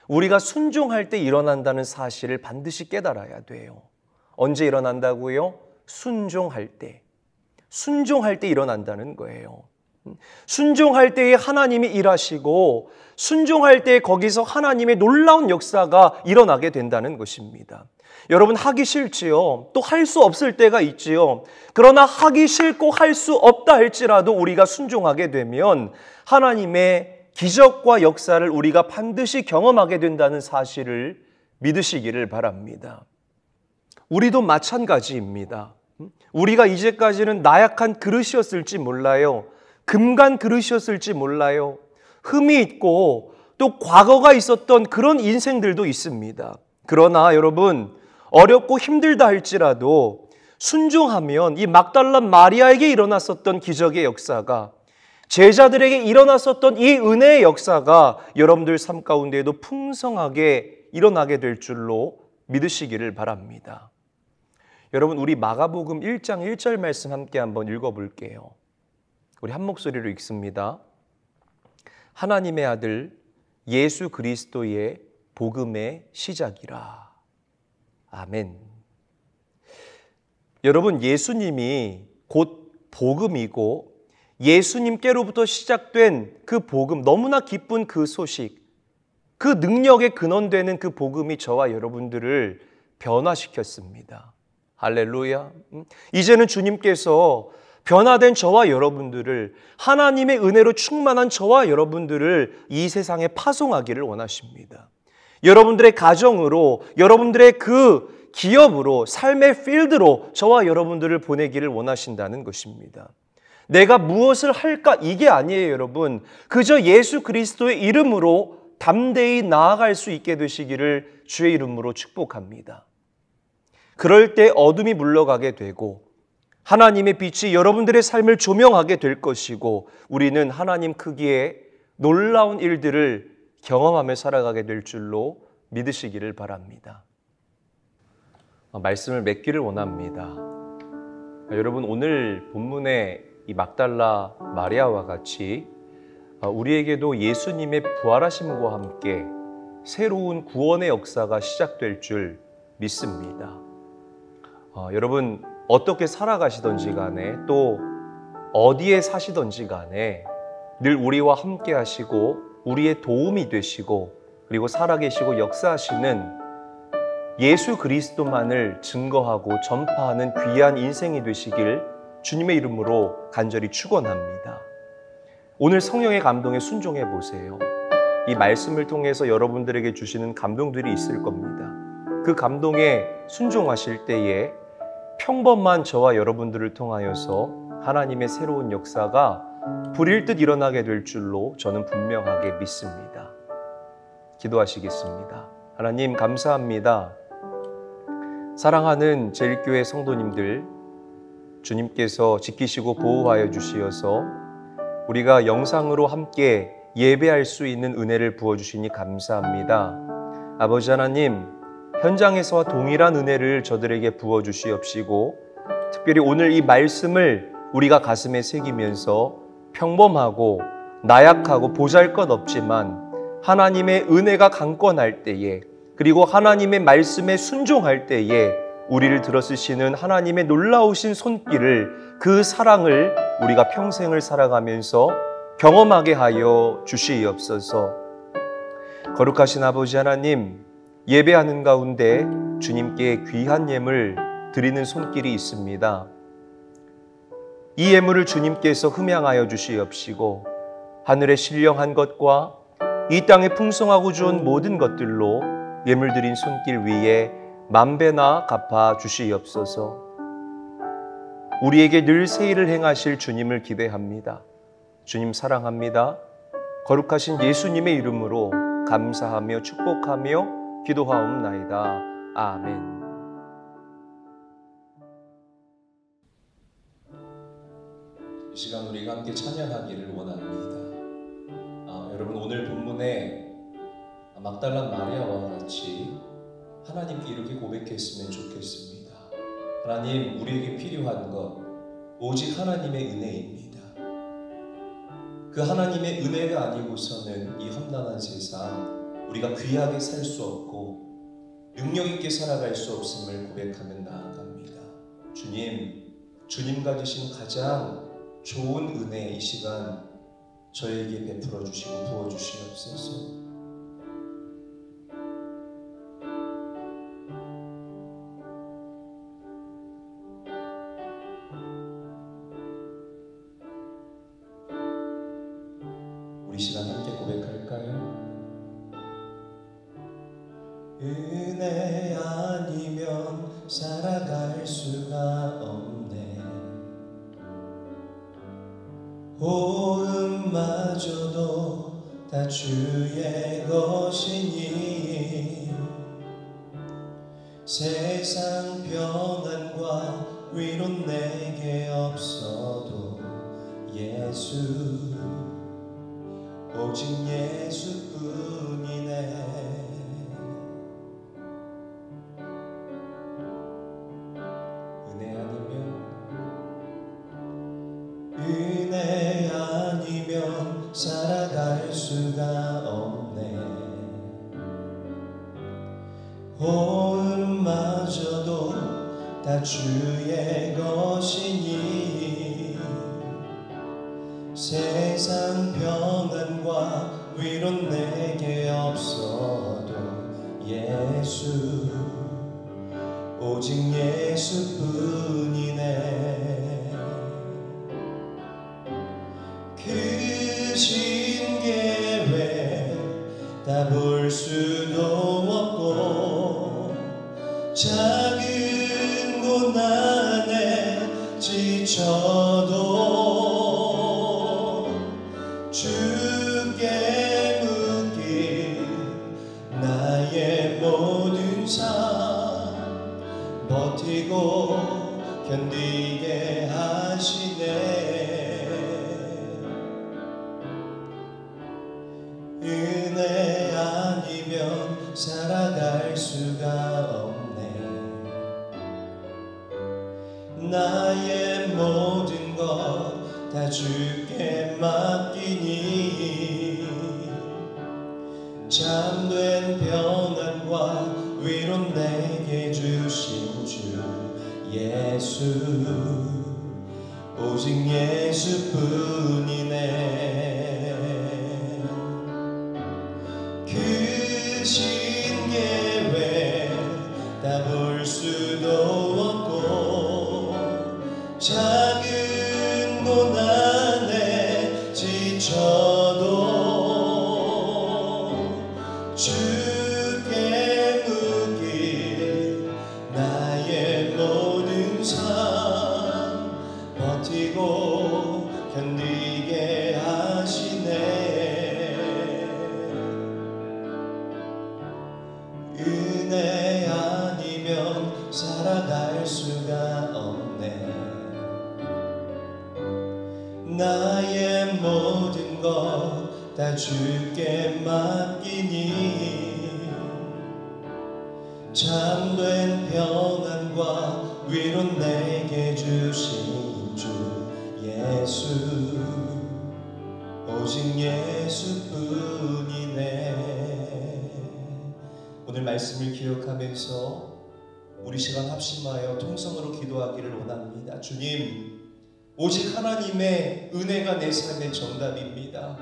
S4: 우리가 순종할 때 일어난다는 사실을 반드시 깨달아야 돼요. 언제 일어난다고요? 순종할 때. 순종할 때 일어난다는 거예요. 순종할 때에 하나님이 일하시고 순종할 때 거기서 하나님의 놀라운 역사가 일어나게 된다는 것입니다. 여러분, 하기 싫지요. 또 할 수 없을 때가 있지요. 그러나 하기 싫고 할 수 없다 할지라도 우리가 순종하게 되면 하나님의 기적과 역사를 우리가 반드시 경험하게 된다는 사실을 믿으시기를 바랍니다. 우리도 마찬가지입니다. 우리가 이제까지는 나약한 그릇이었을지 몰라요. 금간 그릇이었을지 몰라요. 흠이 있고 또 과거가 있었던 그런 인생들도 있습니다. 그러나 여러분, 어렵고 힘들다 할지라도 순종하면 이 막달라 마리아에게 일어났었던 기적의 역사가, 제자들에게 일어났었던 이 은혜의 역사가 여러분들 삶 가운데에도 풍성하게 일어나게 될 줄로 믿으시기를 바랍니다. 여러분, 우리 마가복음 1장 1절 말씀 함께 한번 읽어볼게요. 우리 한 목소리로 읽습니다. 하나님의 아들 예수 그리스도의 복음의 시작이라. 아멘. 여러분, 예수님이 곧 복음이고 예수님께로부터 시작된 그 복음, 너무나 기쁜 그 소식, 그 능력의 근원되는 그 복음이 저와 여러분들을 변화시켰습니다. 할렐루야. 이제는 주님께서 변화된 저와 여러분들을, 하나님의 은혜로 충만한 저와 여러분들을 이 세상에 파송하기를 원하십니다. 여러분들의 가정으로, 여러분들의 그 기업으로, 삶의 필드로 저와 여러분들을 보내기를 원하신다는 것입니다. 내가 무엇을 할까? 이게 아니에요, 여러분. 그저 예수 그리스도의 이름으로 담대히 나아갈 수 있게 되시기를 주의 이름으로 축복합니다. 그럴 때 어둠이 물러가게 되고 하나님의 빛이 여러분들의 삶을 조명하게 될 것이고 우리는 하나님 크기의 놀라운 일들을 경험하며 살아가게 될 줄로 믿으시기를 바랍니다. 말씀을 맺기를 원합니다. 여러분, 오늘 본문의 이 막달라 마리아와 같이 우리에게도 예수님의 부활하심과 함께 새로운 구원의 역사가 시작될 줄 믿습니다. 여러분, 어떻게 살아가시던지 간에 또 어디에 사시던지 간에 늘 우리와 함께 하시고 우리의 도움이 되시고 그리고 살아계시고 역사하시는 예수 그리스도만을 증거하고 전파하는 귀한 인생이 되시길 주님의 이름으로 간절히 축원합니다. 오늘 성령의 감동에 순종해 보세요. 이 말씀을 통해서 여러분들에게 주시는 감동들이 있을 겁니다. 그 감동에 순종하실 때에 평범한 저와 여러분들을 통하여서 하나님의 새로운 역사가 불일 듯 일어나게 될 줄로 저는 분명하게 믿습니다. 기도하시겠습니다. 하나님, 감사합니다. 사랑하는 제일교회 성도님들, 주님께서 지키시고 보호하여 주시어서 우리가 영상으로 함께 예배할 수 있는 은혜를 부어주시니 감사합니다. 아버지 하나님, 현장에서와 동일한 은혜를 저들에게 부어주시옵시고 특별히 오늘 이 말씀을 우리가 가슴에 새기면서 평범하고 나약하고 보잘것없지만 하나님의 은혜가 강권할 때에 그리고 하나님의 말씀에 순종할 때에 우리를 들어쓰시는 하나님의 놀라우신 손길을, 그 사랑을 우리가 평생을 살아가면서 경험하게 하여 주시옵소서. 거룩하신 아버지 하나님, 예배하는 가운데 주님께 귀한 예물 드리는 손길이 있습니다. 이 예물을 주님께서 흠양하여 주시옵시고 하늘의 신령한 것과 이 땅에 풍성하고 좋은 모든 것들로 예물 드린 손길 위에 만배나 갚아 주시옵소서. 우리에게 늘 새 일을 행하실 주님을 기대합니다. 주님 사랑합니다. 거룩하신 예수님의 이름으로 감사하며 축복하며 기도하옵나이다. 아멘.
S1: 이 시간 우리가 함께 찬양하기를 원합니다. 여러분, 오늘 본문에 막달란 마리아와 같이 하나님께 이렇게 고백했으면 좋겠습니다. 하나님, 우리에게 필요한 것 오직 하나님의 은혜입니다. 그 하나님의 은혜가 아니고서는 이 험난한 세상 우리가 귀하게 살 수 없고 능력 있게 살아갈 수 없음을 고백하며 나아갑니다. 주님 가지신 가장 좋은 은혜 이 시간 저에게 베풀어 주시고 부어 주시옵소서. 우리 시간 함께 고백할까요? 은혜 아니면 살아갈 수가 없네. 호흡마저도 다 주의 것이니 세상 평안과 위로 내게 없어도 예수 오직 예수뿐이네. 은혜 아니면 살아갈 수가 없네. 호흡마저도 다 주의 것이니 세상 평안과 위로 내게 없어도 예수 오직 예수뿐이네. 크신 계획 다 볼 수도 없고 작은 고난에 지쳐도 주께 묻길 나의 모든 삶 버티고 견디게 하시네. 은혜 아니면 살아갈 수가 없네. 나의 모든 것 다 주께 맡기니 참된 평안과 위로 내게 주신 주 예수 오직 예수뿐이네. 크신 계획 다 볼 수도 없고 작은 고난에 지쳐도 주께 묻길 나의 모든 삶 버티고 견디게 하시네. 은혜 아니면 살아갈 수가 없네. 나의 모든 것 다 주께 맡기니 참된 평안과 위로 내게 주신 주 예수 오직 예수뿐이네. 오늘 말씀을 기억하면서 우리 시간 합심하여 통성으로 기도하기를 원합니다. 주님, 오직 하나님의 은혜가 내 삶의 정답입니다.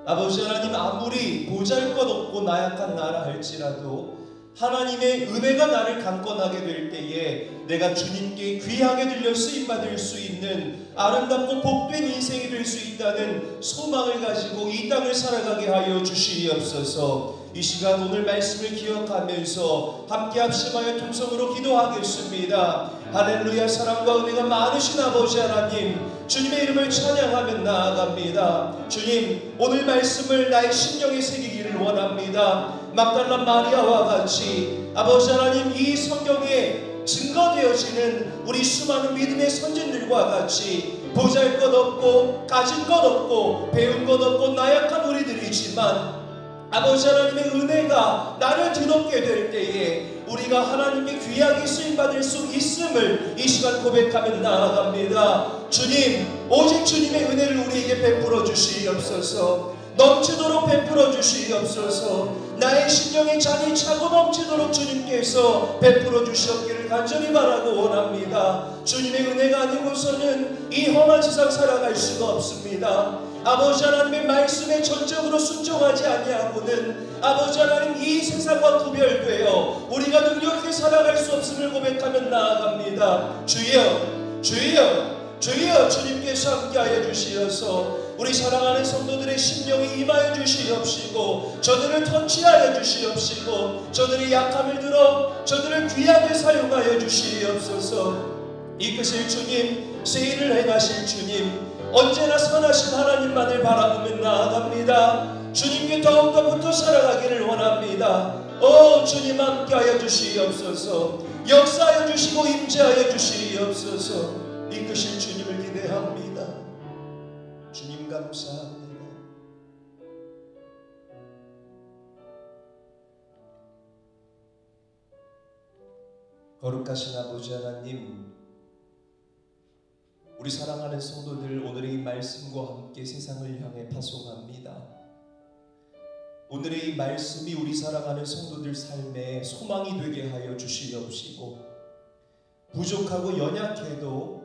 S1: 아버지 하나님, 아무리 보잘것없고 나약한 나라 할지라도 하나님의 은혜가 나를 강권하게 될 때에 내가 주님께 귀하게 들려 쓰임받을 수 있는 아름답고 복된 인생이 될 수 있다는 소망을 가지고 이 땅을 살아가게 하여 주시옵소서. 이 시간 오늘 말씀을 기억하면서 함께 합심하여 통성으로 기도하겠습니다. 할렐루야. 사랑과 은혜가 많으신 아버지 하나님, 주님의 이름을 찬양하며 나아갑니다. 주님, 오늘 말씀을 나의 심령에 새기기를 원합니다. 막달라 마리아와 같이 아버지 하나님, 이 성경에 증거되어지는 우리 수많은 믿음의 선진들과 같이 보잘것없고 가진 것 없고 배운 것 없고 나약한 우리들이지만 아버지 하나님의 은혜가 나를 드럽게 될 때에 우리가 하나님께 귀하게 쓰임받을 수 있음을 이 시간 고백하며 나아갑니다. 주님, 오직 주님의 은혜를 우리에게 베풀어 주시옵소서. 넘치도록 베풀어 주시옵소서. 나의 심령의 잔이 차고 넘치도록 주님께서 베풀어 주시옵기를 간절히 바라고 원합니다. 주님의 은혜가 아니고서는 이 험한 세상 살아갈 수가 없습니다. 아버지 하나님의 말씀에 전적으로 순종하지 아니하고는 아버지 하나님, 이 세상과 구별되어 우리가 능력있게 살아갈 수 없음을 고백하며 나아갑니다. 주여, 주여, 주여, 주님께서 함께하여 주시어서 우리 사랑하는 성도들의 심령이 임하여 주시옵시고 저들을 통치하여 주시옵시고 저들의 약함을 들어 저들을 귀하게 사용하여 주시옵소서. 이끄실 주님, 세일을 행하실 주님, 언제나 선하신 하나님만을 바라보며 나아갑니다. 주님께 더욱더 붙어 살아가기를 원합니다. 오 주님, 함께하여 주시옵소서. 역사하여 주시고 임재하여 주시옵소서. 이끄실 주님을 기대합니다. 주님 감사합니다. 거룩하신 아버지 하나님, 우리 사랑하는 성도들, 오늘의 이 말씀과 함께 세상을 향해 파송합니다. 오늘의 이 말씀이 우리 사랑하는 성도들 삶에 소망이 되게 하여 주시옵시고 부족하고 연약해도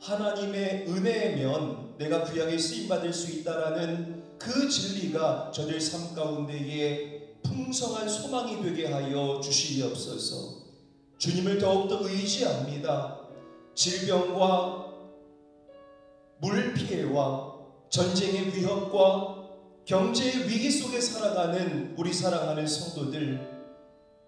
S1: 하나님의 은혜면 내가 귀하게 쓰임받을 수 있다라는 그 진리가 저들 삶 가운데에 풍성한 소망이 되게 하여 주시옵소서. 주님을 더욱더 의지합니다. 질병과 물피해와 전쟁의 위협과 경제의 위기 속에 살아가는 우리 사랑하는 성도들,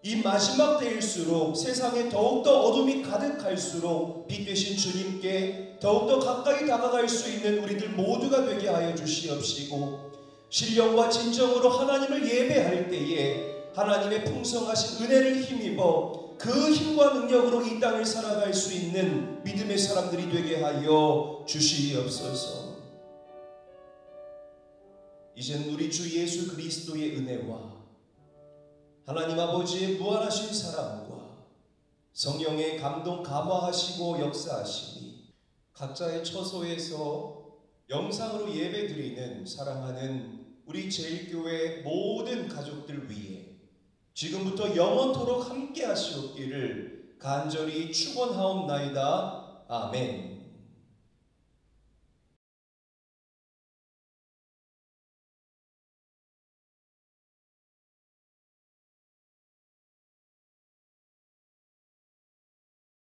S1: 이 마지막 때일수록 세상에 더욱더 어둠이 가득할수록 빛 되신 주님께 더욱더 가까이 다가갈 수 있는 우리들 모두가 되게 하여 주시옵시고 신령과 진정으로 하나님을 예배할 때에 하나님의 풍성하신 은혜를 힘입어 그 힘과 능력으로 이 땅을 살아갈 수 있는 믿음의 사람들이 되게 하여 주시옵소서. 이젠 우리 주 예수 그리스도의 은혜와 하나님 아버지의 무한하신 사랑과 성령의 감동 감화하시고 역사하시니 각자의 처소에서 영상으로 예배드리는 사랑하는 우리 제일교회 모든 가족들 위해 지금부터 영원토록 함께 하시옵기를 간절히 축원하옵나이다. 아멘.